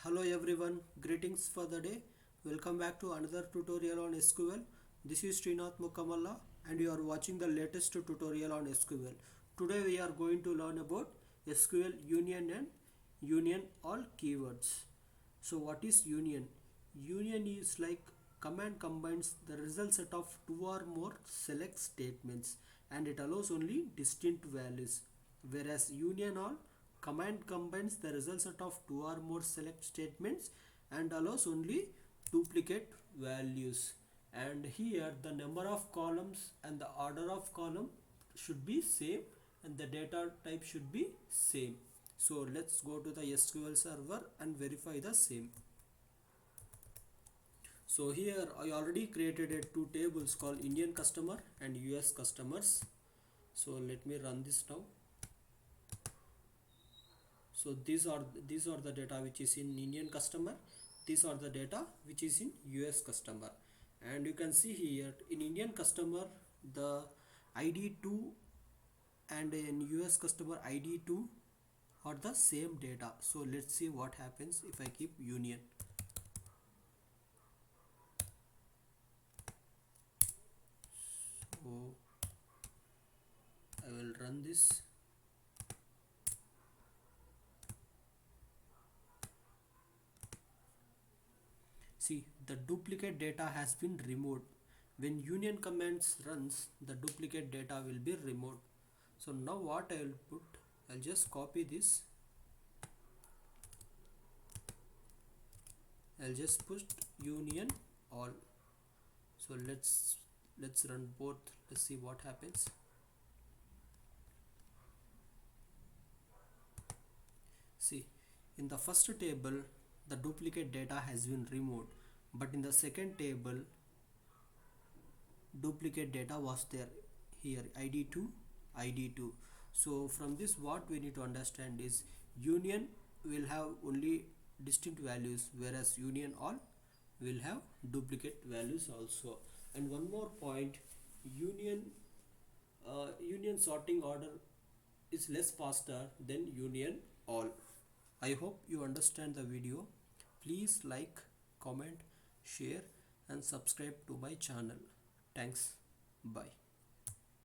Hello everyone, greetings for the day. Welcome back to another tutorial on SQL. This is Srinath Mukamalla and you are watching the latest tutorial on SQL. Today we are going to learn about SQL union and union all keywords. So what is union? Union is like command combines the result set of two or more select statements and it allows only distinct values, whereas union all command combines the result set of two or more select statements and allows only duplicate values. And here the number of columns and the order of column should be same and the data type should be same. So let's go to the SQL server and verify the same. So here I already created two tables called Indian customer and US customers. So let me run this now. So these are the data which is in Indian customer. These are the data which is in US customer. And you can see here in Indian customer the ID2 and in US customer ID2 are the same data. So let's see what happens if I keep union. So I will run this. See, the duplicate data has been removed. When union commands runs, the duplicate data will be removed. So now what I will put, I'll just copy this. I'll just put union all. So let's run both. Let's see what happens. See, in the first table the duplicate data has been removed, but in the second table duplicate data was there. Here ID2. So from this what we need to understand is union will have only distinct values, whereas union all will have duplicate values also. And one more point, union sorting order is less faster than union all. I hope you understand the video. Please like, comment, share and subscribe to my channel. Thanks. Bye.